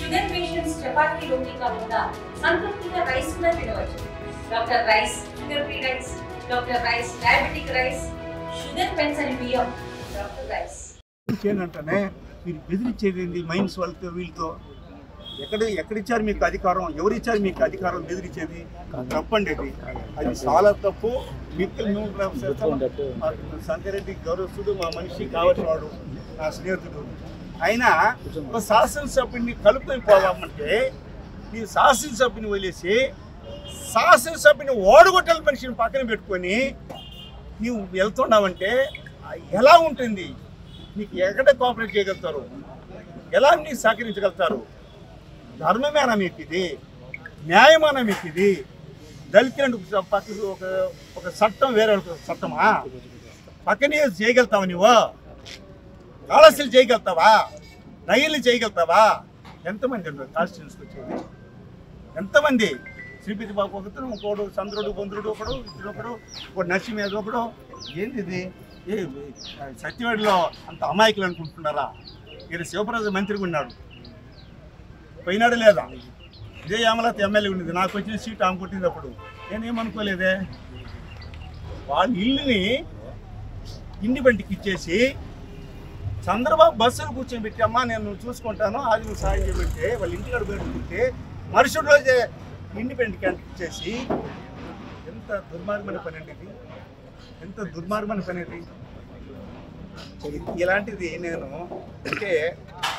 Sugar patients chapati రోటీ కాకుండా సంతృప్తిగా rice కూడా తినవచ్చు. Doctor rice, sugar free rice, doctor rice, diabetic rice, sugar పెంచని బియ్యం, డాక్టర్ రైస్. ఏంటంటే మీరు బెదిరించేది మైన్స్ వాళ్ళతో వీళ్ళతో ఎక్కడిచ్చారు మీకు అధికారం? ఎవరిచ్చారు మీకు అధికారం బెదిరించేది? తప్పండి అది చాలా తప్పు. సంగారెడ్డి గౌరవస్తుడు, మా మనిషి కావాల్సిన వాడు, నా స్నేహితుడు. అయినా ఒక శాసనసభ్యుని కలుపుకొని పోవామంటే నీ శాసనసభ్యుని వదిలేసి శాసనసభ్యుని ఓడగొట్టాల మనిషిని పక్కన పెట్టుకొని నీవు వెళ్తున్నావంటే ఎలా ఉంటుంది? నీకు ఎక్కడ కోఆపరేట్ చేయగలుగుతారు? ఎలా నీకు సహకరించగలుగుతారు? ధర్మమేనా మీకు ఇది? న్యాయమానా మీకు ఇది? దళితులకు పక్కకు ఒక చట్టం వేరే చట్టమా? పక్కనే చేయగలుగుతావా? నువ్వు కాళాశీలు చేయగలుగుతావా? రైళ్ళు చేయగలుగుతావా? ఎంతమంది ఉన్నారు కాన్స్టిట్యూన్స్కి వచ్చేది? ఎంతమంది? శ్రీపతి బాబు ఒకరు, ఇంకోడు చంద్రుడు, బొంద్రుడు ఒకడు, ఇద్దరు ఒకడు, ఇంకోటి నరసింహ ఒకడు. ఏంది ఇది? సత్యవాడిలో అంత అమాయకులు అనుకుంటున్నారా? ఇక్కడ శివప్రసాద్ మంత్రిగా ఉన్నాడు, పోయినాడు లేదా? ఇదే అమలత ఎమ్మెల్యే ఉండేది, నాకు వచ్చిన సీట్ ఆమె కొట్టినప్పుడు నేనేమనుకోలేదే. వాళ్ళ ఇల్లుని ఇండిపెండెంట్కి ఇచ్చేసి చంద్రబాబు బస్సులు కూర్చొని పెట్టి, అమ్మా నేను చూసుకుంటాను, అది నువ్వు సాయం చేయబెడితే వాళ్ళ ఇంటికాడ పెట్టుకుంటే మరుసటి రోజే ఇండిపెండెంట్ క్యాండిడేట్ ఇచ్చేసి ఎంత దుర్మార్గమైన పని అండి ఇది? ఎంత దుర్మార్గమైన పని ఇది? ఇలాంటిది నేను అంటే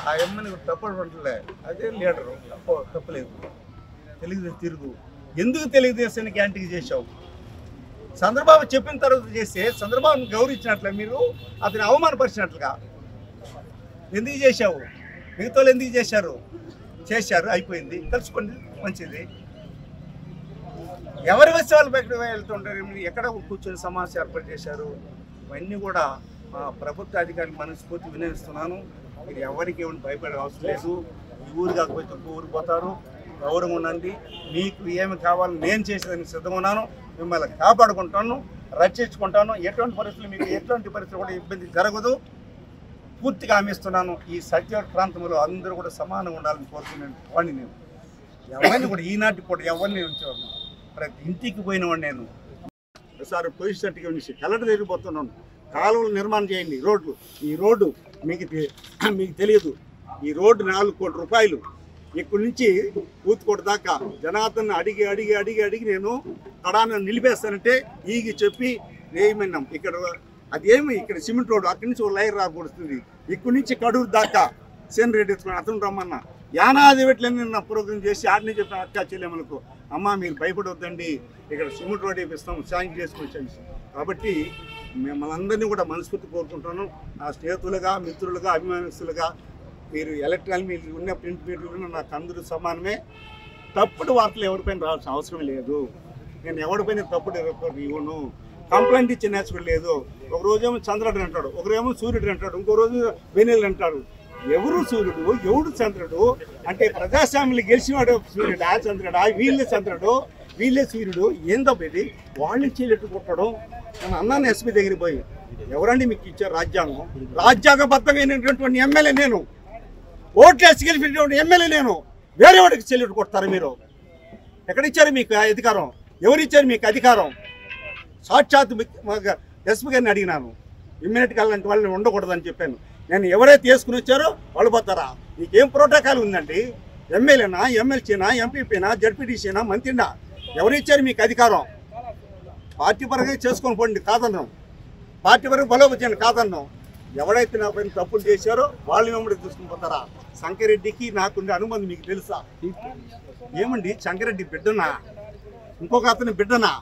ఆ ఎమ్మని తప్పట్లే, అదే లీడరు తప్పలేదు. తెలుగుదేశం తిరుగు ఎందుకు తెలుగుదేశానికి యాంటీకి చేశావు? చంద్రబాబు చెప్పిన తర్వాత చేస్తే చంద్రబాబుని గౌరవించినట్లే మీరు అతని అవమానపరిచినట్లుగా ఎందుకు చేశావు? మిగతా వాళ్ళు ఎందుకు చేశారు? చేశారు, అయిపోయింది, తెలుసుకోండి, మంచిది. ఎవరి వచ్చే వాళ్ళు ఎక్కడ వెళ్తుంటారు? ఎక్కడ కూర్చొని సమాచారం ఏర్పాటు చేశారు? ఇవన్నీ కూడా మా ప్రభుత్వ అధికారులు మనస్ఫూర్తి వినియోగిస్తున్నాను. మీరు ఎవరికి ఏమైనా భయపడే అవసరం లేదు. ఈ ఊరు కాకపోతే ఇంకో ఊరికి పోతారు. గౌరవం ఉండండి. మీకు ఏమి కావాలో నేను చేసేదానికి సిద్ధంగా ఉన్నాను. మిమ్మల్ని కాపాడుకుంటాను, రక్షించుకుంటాను. ఎటువంటి పరిస్థితులు మీకు ఎటువంటి పరిస్థితులు కూడా ఇబ్బంది జరగదు. పూర్తిగా హామీస్తున్నాను. ఈ సత్యవాడ ప్రాంతంలో అందరూ కూడా సమానంగా ఉండాలని కోరుకున్నాను వాడిని నేను. ఎవరిని కూడా ఈనాటి పూట ఎవరిని ఉంచేవాడిని, ప్రతి ఇంటికి పోయినవాడిని నేను. సార్ పొజిషన్ సర్టిఫికేట్ నుంచి కలెక్టర్ దగ్గరికి పోతున్నాను. కాలువలు నిర్మాణం చేయండి, రోడ్లు. ఈ రోడ్డు మీకు తెలియదు, ఈ రోడ్డు 4 కోట్ల రూపాయలు. ఇక్కడి నుంచి పూతుకోట దాకా జనార్దన్ అడిగి అడిగి అడిగి అడిగి నేను కడాను నిలిపేస్తానంటే ఈగి చెప్పి వేయమన్నాం. ఇక్కడ అదేమి ఇక్కడ సిమెంట్ రోడ్డు, అక్కడి నుంచి ఒక లైర్ రాబడుతుంది. ఇక్కడి నుంచి కడూరు దాకా సేన్ రెడ్డి ఎత్తుకుని అతను రమ్మన్నా. యానాది వెట్లని నా ప్రోగ్రామ్ చేసి ఆడిని చెప్పిన అక్క చెల్లెమ్మలకు, అమ్మ మీరు భయపడొద్దండి, ఇక్కడ సిమెంట్ రోడ్ వేపిస్తాం, సాయం చేసుకొచ్చాను. కాబట్టి మిమ్మల్ని అందరినీ కూడా మనస్ఫూర్తి కోరుకుంటాను. నా స్నేహితులుగా, మిత్రులుగా, అభిమానస్తులుగా మీరు ఎలక్ట్రానిక్ మీడియా ఉన్న, ప్రింట్ మీడియాలో నాకు అందరూ సమానమే. తప్పుడు వార్తలు ఎవరిపైన రావాల్సిన అవసరం లేదు. నేను ఎవరిపైన తప్పుడు ఇవ్వను. కంప్లైంట్ ఇచ్చే నేర్చుకోవడం లేదు. ఒక రోజేమో చంద్రుడు అంటాడు, ఒకరేమో సూర్యుడు అంటాడు, ఇంకో రోజు వెన్నెలు అంటాడు. ఎవరు సూర్యుడు, ఎవడు చంద్రుడు? అంటే ప్రజాస్వామ్యంలో గెలిచినాడు సూర్యుడా, చంద్రుడా? వీళ్ళే చంద్రుడు, వీళ్ళే సూర్యుడు. ఏం తప్పేది? వాళ్ళని చేయలేట్టు కొట్టడం. నేను అన్నాను ఎస్పీ దగ్గరికి పోయి, ఎవరండి మీకు ఇచ్చారు రాజ్యాంగం? రాజ్యాంగబద్ధమైనటువంటి ఎమ్మెల్యే నేను, ఓట్లు వేసి గెలిపినటువంటి ఎమ్మెల్యే నేను. వేరే వాడికి చెల్లెట్టు కొడతారు మీరు? ఎక్కడిచ్చారు మీకు అధికారం? ఎవరిచ్చారు మీకు అధికారం? సాక్షాత్ ఎస్పీ గారిని అడిగినాను, ఇమ్మీడియట్గా అలాంటి వాళ్ళని ఉండకూడదని చెప్పాను. నేను ఎవరైతే తీసుకుని వచ్చారో వాళ్ళు పోతారా? నీకేం ప్రోటోకాల్ ఉందండి? ఎమ్మెల్యేనా, ఎమ్మెల్సీనా, ఎంపీపీనా, జడ్పీటీసీనా, మంత్రినా? ఎవరిచ్చారు మీకు అధికారం? పార్టీ పరంగా చేసుకొని పోండి, కాదన్నాం. పార్టీ పరంగా బలోపేతాన్ని కాదన్నాం. ఎవడైతే నా పైన తప్పులు చేశారో వాళ్ళు వెంబడి తీసుకుని పోతారా? సంగారెడ్డికి నాకుండే అనుబంధం మీకు తెలుసా? ఏమండి, సంగారెడ్డి బిడ్డనా, ఇంకొక అతని బిడ్డనా?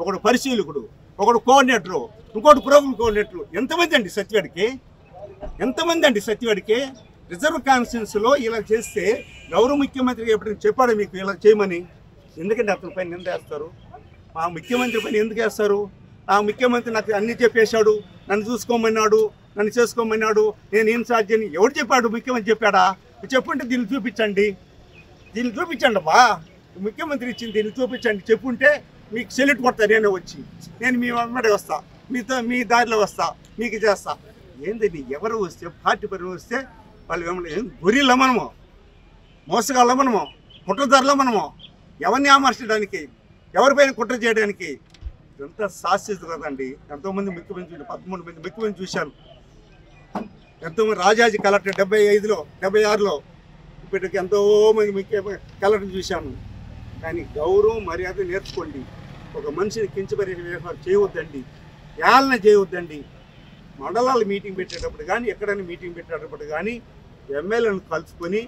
ఒకడు పరిశీలకుడు, ఒకడు కోఆర్డినేటరు, ఇంకోటి ప్రోగ్రామ్ కోఆర్డినేటరు. ఎంతమంది అండి సత్యవాడికి? ఎంతమంది అండి సత్యవాడికి? రిజర్వ్ కాన్స్టిట్యున్సీలో ఇలా చేస్తే గౌరవ ముఖ్యమంత్రికి ఎప్పుడైనా చెప్పాడు మీకు ఇలా చేయమని? ఎందుకంటే అతని పైన నింద వేస్తారు? మా ముఖ్యమంత్రి పైన ఎందుకు వేస్తారు? ఆ ముఖ్యమంత్రి నాకు అన్నీ చెప్పేశాడు, నన్ను చూసుకోమన్నాడు, నన్ను చేసుకోమన్నాడు, నేను ఏం సాధ్యని ఎవరు చెప్పాడు? ముఖ్యమంత్రి చెప్పాడా? చెప్పుంటే దీన్ని చూపించండి, దీన్ని చూపించండి బా. ముఖ్యమంత్రి ఇచ్చింది దీన్ని చూపించండి చెప్పుంటే మీకు సెల్యూట్ కొడతాను. నేను వచ్చి నేను మీ వెంబడి వస్తా, మీ దారిలో వస్తా, మీకు చేస్తా. ఏంటండి ఎవరు వస్తే పార్టీ పని వస్తే వాళ్ళు వెంబడి గొర్రెల మనము మోసగాళ్ళ మనము, కుట్రదారులో మనము, ఎవరిని ఆమర్చడానికి, ఎవరిపైన కుట్ర చేయడానికి. ఇదంతా శాశ్వత కదండి. ఎంతోమంది ముఖ్యమంత్రి 13 మంది ముఖ్యమంత్రి చూశాను. ఎంతోమంది రాజాజీ కలెక్టర్ 75లో 76లో ఇప్పటికి ఎంతోమంది ముఖ్య కలెక్టర్ చూశాను. కానీ గౌరవం మర్యాద నేర్చుకోండి. ఒక మనిషిని కించపరిచే వ్యవహారం చేయవద్దండి, ఏళ్ళన చేయవద్దండి. మండలాలు మీటింగ్ పెట్టేటప్పుడు కానీ ఎక్కడైనా మీటింగ్ పెట్టేటప్పుడు కానీ ఎమ్మెల్యేలను కలుసుకొని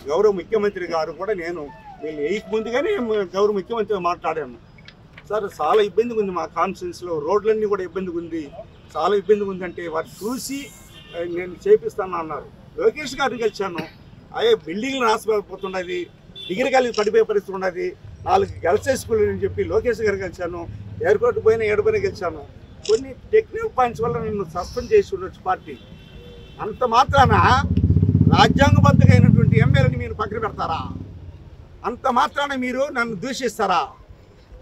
గౌరవ ముఖ్యమంత్రి గారు కూడా నేను వీళ్ళు ముందుగానే గౌరవ ముఖ్యమంత్రి మాట్లాడాను. సార్ చాలా ఇబ్బందిగా ఉంది మా కాన్స్టిట్యున్సీలో, రోడ్లన్నీ కూడా ఇబ్బందిగా ఉంది, చాలా ఇబ్బందిగా ఉందంటే వారు చూసి నేను చేపిస్తాను అన్నారు. లోకేష్ గారిని కలిశాను. అయ్యే బిల్డింగ్లు నాశపోతున్నది, డిగ్రీ కాలేజ్ పడిపోయే పరిస్థితి ఉన్నది, 4 గర్ల్స్ స్కూల్ అని చెప్పి లోకేష్ గారు కలిశాను. ఎయిర్పోర్ట్ పోయినా ఏడుపోయినా గెలిచాను. కొన్ని టెక్నికల్ పాయింట్స్ వల్ల నిన్ను సస్పెండ్ చేసి ఉండొచ్చు పార్టీ. అంత మాత్రాన రాజ్యాంగబద్ధంగా అయినటువంటి ఎమ్మెల్యేని మీరు పక్కన పెడతారా? అంత మాత్రాన మీరు నన్ను దూషిస్తారా?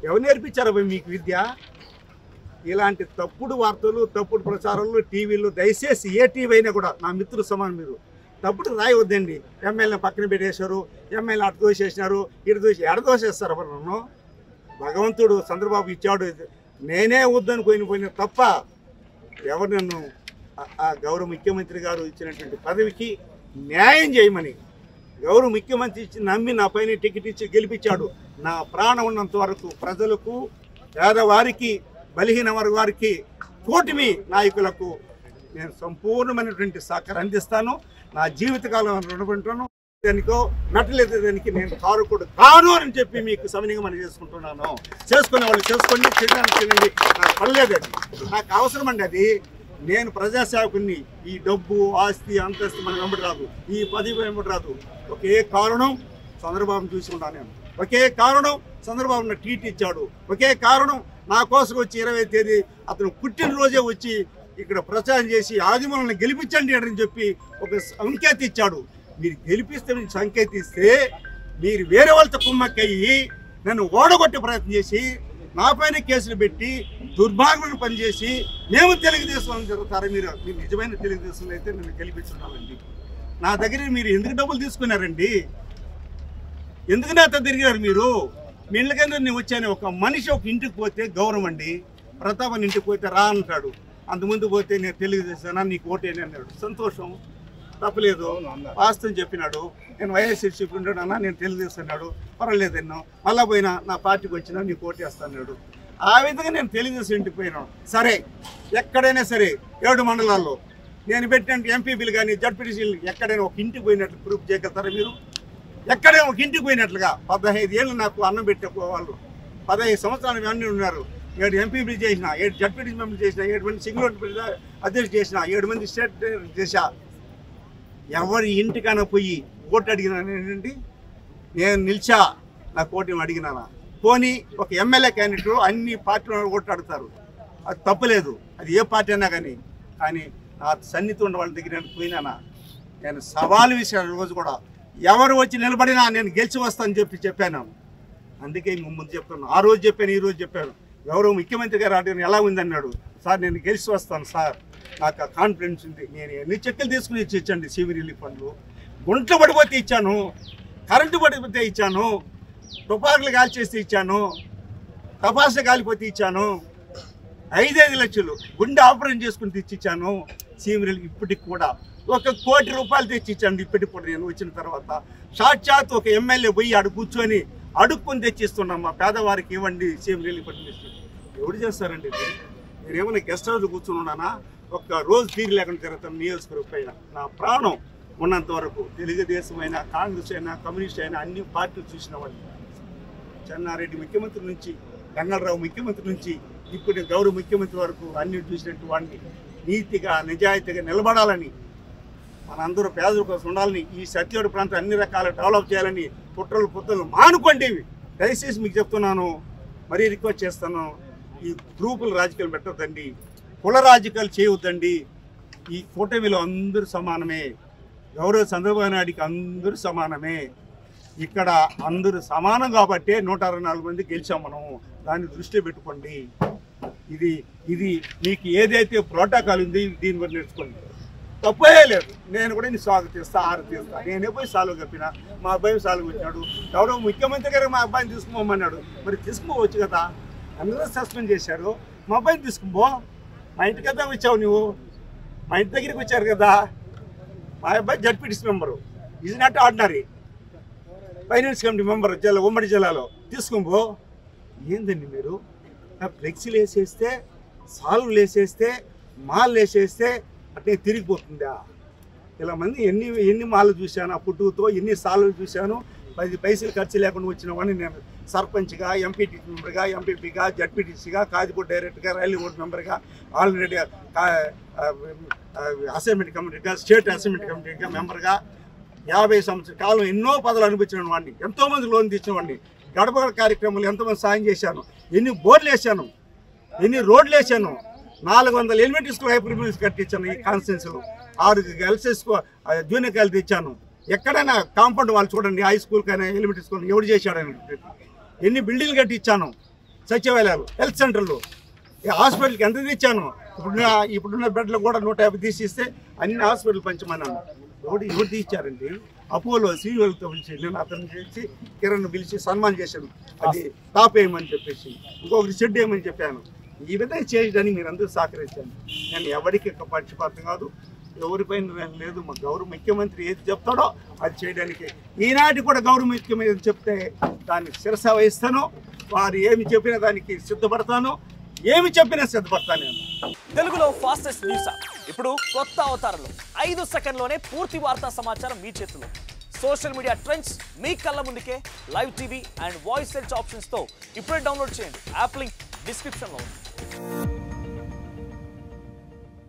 ఎవరు నేర్పించారా మీకు విద్య? ఇలాంటి తప్పుడు వార్తలు, తప్పుడు ప్రచారాలు టీవీలో దయచేసి ఏ టీవీ అయినా కూడా నా మిత్రులు సమానం, మీరు తప్పుడు రాయవద్దండి. ఎమ్మెల్యేని పక్కన పెట్టేశారు, ఎమ్మెల్యే అటు దోషేసినారు, ఇటు ఎడదోసేస్తారు. ఎవరు నన్ను భగవంతుడు చంద్రబాబు ఇచ్చాడు, నేనే వద్దని పోయిన తప్ప ఎవరు నన్ను ఆ గౌరవ ముఖ్యమంత్రి గారు ఇచ్చినటువంటి పదవికి న్యాయం చేయమని గౌరవ ముఖ్యమంత్రి ఇచ్చి నమ్మి నా పైన టికెట్ ఇచ్చి గెలిపించాడు. నా ప్రాణం ఉన్నంత వరకు ప్రజలకు, పేదవారికి, బలహీన వర్గానికి, కూటమి నాయకులకు నేను సంపూర్ణమైనటువంటి సహకారం అందిస్తాను. నా జీవితకాలం రుణపడుతాను. దానికో మెట్టలేదు దానికి నేను కారుకుడు కాను అని చెప్పి మీకు సమయంగా మనం చేసుకుంటున్నాను. చేసుకునే వాళ్ళు చేసుకోండి, తినండి, నాకు పడలేదు. అది నాకు అవసరం అండి. అది నేను ప్రజాసేవకుని. ఈ డబ్బు, ఆస్తి, అంతస్తు మనకు వెంబడి రాదు, ఈ పదవి వెంబడి రాదు. ఒకే కారణం చంద్రబాబుని చూసుకుంటాను నేను. ఒకే కారణం చంద్రబాబు ట్వీట్ ఇచ్చాడు. ఒకే కారణం నా కోసం వచ్చి 20వ తేదీ అతను పుట్టినరోజే వచ్చి ఇక్కడ ప్రచారం చేసి ఆదిమూలను గెలిపించండి అని చెప్పి ఒక సంకేత ఇచ్చాడు. మీరు గెలిపిస్తే సంకేత ఇస్తే మీరు వేరే వాళ్ళతో కుమ్మక్కయ్యి నన్ను ఓడగొట్టే ప్రయత్నం చేసి నా పైన కేసులు పెట్టి దుర్మార్గం పనిచేసి మేము తెలుగుదేశం జరుగుతారా? మీరు నిజమైన తెలుగుదేశంలో అయితే నన్ను గెలిపించున్నానండి. నా దగ్గర మీరు ఎందుకు డబ్బులు తీసుకున్నారండి? ఎందుకు నాతో తిరిగారు మీరు? మీ ఇళ్ళకైనా నేను వచ్చాను. ఒక మనిషి ఒక ఇంటికి పోతే గౌరవం అండి. ప్రతాపన్ ఇంటికి పోతే రా అంటాడు. అంతకుముందు పోతే నేను తెలుగుదేశానా నీకు ఓటేని అన్నాడు. సంతోషం, తప్పలేదు. వాస్తవం చెప్పినాడు. నేను వైఎస్ఆర్సీపీ ఉంటాడన్నా, నేను తెలుగుదేశం అన్నాడు. పర్వాలేదు ఎన్నో. మళ్ళా పోయినా నా పార్టీకి వచ్చినా నీకు ఓటేస్తాడు. ఆ విధంగా నేను తెలుగుదేశం ఇంటికి పోయినాను. సరే, ఎక్కడైనా సరే 7 మండలాల్లో నేను పెట్టిన ఎంపీపీలు కానీ జడ్పీటీసీలు ఎక్కడైనా ఒక ఇంటికి పోయినట్లు ప్రూఫ్ చేయగలుగుతారా మీరు? ఎక్కడైనా ఒక ఇంటికి పోయినట్లుగా 15 ఏళ్ళు నాకు అన్నం పెట్టే వాళ్ళు 15 సంవత్సరాలు అన్నీ ఉన్నారు. 7 ఎంపీపీలు చేసిన, 7 జడ్పీటీసీ మెంబర్లు చేసిన, 7 మంది సింగిల్ అధ్యక్షులు చేసిన, 7 మంది స్టేట్ చేశా. ఎవరి ఇంటికైనా పోయి ఓటు అడిగినానండి? నేను నిలిచా, నాకు ఓటు అడిగినానా? పోనీ ఒక ఎమ్మెల్యే క్యాండిడేట్ అన్ని పార్టీలు ఓటు అడుగుతారు, అది తప్పలేదు. అది ఏ పార్టీ అయినా కానీ. కానీ నా సన్నిహిత ఉన్న వాళ్ళ దగ్గర నేను పోయినానా? నేను సవాలు విషయాలు రోజు కూడా ఎవరు వచ్చి నిలబడినా నేను గెలిచి వస్తానని చెప్పాను. అందుకే ముందు చెప్తాను. ఆ రోజు చెప్పాను, ఈ రోజు చెప్పాను. గౌరవ ముఖ్యమంత్రి గారు అడిగిన ఎలా ఉందన్నాడు. సార్ నేను గెలిచి వస్తాను సార్, నాకు ఆ కాన్ఫిడెన్స్ ఉంది. నేను ఎన్ని చెక్కులు తీసుకుని ఇచ్చండి, సివి రిలీఫ్ ఫండ్లు. గుంట్లు పడిపోతే ఇచ్చాను, కరెంటు పడిపోతే ఇచ్చాను, తుపాకులు కాల్చేస్తే ఇచ్చాను, తపాసులు కాలిపోతే ఇచ్చాను, 5 లక్షలు గుండె ఆపరేషన్ చేసుకుని తెచ్చిచ్చాను. సివి రిలీఫ్ ఇప్పటికి కూడా 1 కోటి రూపాయలు తెచ్చిచ్చాను. ఇప్పటికి కూడా నేను వచ్చిన తర్వాత సాక్షాత్ ఒక ఎమ్మెల్యే పోయి ఆడు కూర్చొని అడుక్కుని తెచ్చిస్తున్నాం. మా పేదవారికి ఇవ్వండి సివి రిలీఫ్ ఫండ్. ఎవరు చేస్తారండి? మీరు ఏమైనా గెస్ట్ హౌస్ కూర్చొని ఉన్నానా? ఒక్క రోజు తీరు లేకుండా తిరుగుతాను నియోజకవర్గం పైన. నా ప్రాణం ఉన్నంత వరకు తెలుగుదేశం అయినా, కాంగ్రెస్ అయినా, కమ్యూనిస్ట్ అయినా అన్ని పార్టీలు చూసిన వాళ్ళు. చెన్నారెడ్డి ముఖ్యమంత్రి నుంచి, గంగళరావు ముఖ్యమంత్రి నుంచి ఇప్పుడు గౌరవ ముఖ్యమంత్రి వరకు అన్ని చూసినట్టు వాడిని నీతిగా, నిజాయితీగా నిలబడాలని, మనందరూ పేదల కోసం ఉండాలని, ఈ సత్యోడు ప్రాంతం అన్ని రకాల డెవలప్ చేయాలని కుట్రలు పుట్టలు మానుకోండి. దయచేసి మీకు చెప్తున్నాను, మరీ రిక్వెస్ట్ చేస్తాను. ఈ గ్రూపులు రాజకీయాలు పెట్టొద్దండి, కుల రాజకీయాలు చేయవద్దండి. ఈ కూటమిలో అందరూ సమానమే. గౌరవ చంద్రబాబు నాయుడికి అందరూ సమానమే. ఇక్కడ అందరూ సమానం కాబట్టి 164 మంది గెలిచాం మనం. దాన్ని దృష్టిలో పెట్టుకోండి. ఇది మీకు ఏదైతే ప్రోటోకాల్ ఉంది దీని గురించి నేర్చుకోండి. తప్పే లేదు. నేను కూడా నీ స్వాగతిస్తా, ఆరతిస్తా. నేనే పోయి సాల్వ్ కప్పిన, మా అబ్బాయి సాల్వ్ వచ్చినాడు. ఎవరో ముఖ్యమంత్రి గారు మా అబ్బాయిని తీసుకుపోమన్నాడు. మరి తీసుకుపోవచ్చు కదా, అందరూ సస్పెండ్ చేశారు. మా అబ్బాయిని తీసుకుపో. మా ఇంటికి కదా వచ్చావు నువ్వు, మా ఇంటి దగ్గరికి వచ్చారు కదా. మా అబ్బాయి ZPTC member, is not ordinary, finance committee member ఉమ్మడి జిల్లాలో. తీసుకుపో. ఏందండి మీరు ఫ్లెక్సీలు వేసేస్తే, సాల్వ్లు వేసేస్తే, మాల్ వేసేస్తే అట్నే తిరిగిపోతుందా? ఇలా మంది ఎన్ని మాలు చూశాను, ఆ పుట్టుతో ఎన్ని సార్లు చూశాను. 10 పైసలు ఖర్చు లేకుండా వచ్చిన వాడిని నేను సర్పంచ్గా, ఎంపీటీ మెంబర్గా, ఎంపీపీగా, జడ్పీటీసీగా, కాజిబోర్డ్ డైరెక్టర్గా, రైల్వే బోర్డు మెంబర్గా, ఆల్రెడీ అసెంబ్లీ కమిటీగా, స్టేట్ అసెంబ్లీ కమిటీగా మెంబర్గా 50 సంవత్సరాల కాలం ఎన్నో పదవులు అనిపించిన వాడిని. ఎంతోమంది లోన్ తెచ్చిన వాడిని. గడప కార్యక్రమాలు ఎంతోమంది సాయం చేశాను. ఎన్ని బోర్డులు వేసాను, ఎన్ని రోడ్లు వేసాను. 400 ఎలిమెంటరీ స్కూల్ హై ప్రైమరీ కట్టించాను. ఈ కాన్స్టిట్యున్సీలో 6 గర్ల్స్ స్కూల్ జూనియర్ కాలేజ్ తెచ్చాను. ఎక్కడైనా కాంపౌండ్ వాళ్ళు చూడండి, హై స్కూల్ కానీ ఎలిమెంటరీ స్కూల్ ఎవరు చేశాడని. ఎన్ని బిల్డింగ్లు కట్టించాను, సచివాలయాలు, హెల్త్ సెంటర్లు, హాస్పిటల్కి ఎంత తెచ్చాను. ఇప్పుడున్న బెడ్లు కూడా 150 తీసిస్తే అన్ని హాస్పిటల్ పంచమన్నాను. ఎవరు తీర్చారండి? అపోలో సీఈఓలతో పిలిచి నేను అతను చేసి కిరణ్ పిలిచి సన్మానం చేశాను. అది టాప్ వేయమని చెప్పేసి, ఇంకొకటి షెడ్ వేయమని చెప్పాను. ఈ విధంగా చేయడానికి మీరు అందరూ సహకరించాను. నేను ఎవరికి పక్షపాతం కాదు, ఎవరిపైన లేదు. మా గౌరవ ముఖ్యమంత్రి ఏది చెప్తాడో అది చేయడానికి. ఈనాటి కూడా గౌరవ ముఖ్యమంత్రి చెప్తే దానికి శిరస వహిస్తాను. వారు ఏమి చెప్పినా దానికి సిద్ధపడతాను, ఏమి చెప్పినా సిద్ధపడతాను. నేను తెలుగులో ఫాస్టెస్ట్ న్యూస్ ఇప్పుడు కొత్త అవతారంలో 5 సెకండ్లోనే పూర్తి వార్తా సమాచారం మీ చేతిలో. సోషల్ మీడియా ట్రెండ్స్ మీ కళ్ళ ముందుకే live TV and voice search ఆప్షన్స్తో ఇప్పుడే డౌన్లోడ్ చేయండి. యాప్ లింక్ డిస్క్రిప్షన్లో ఉంది.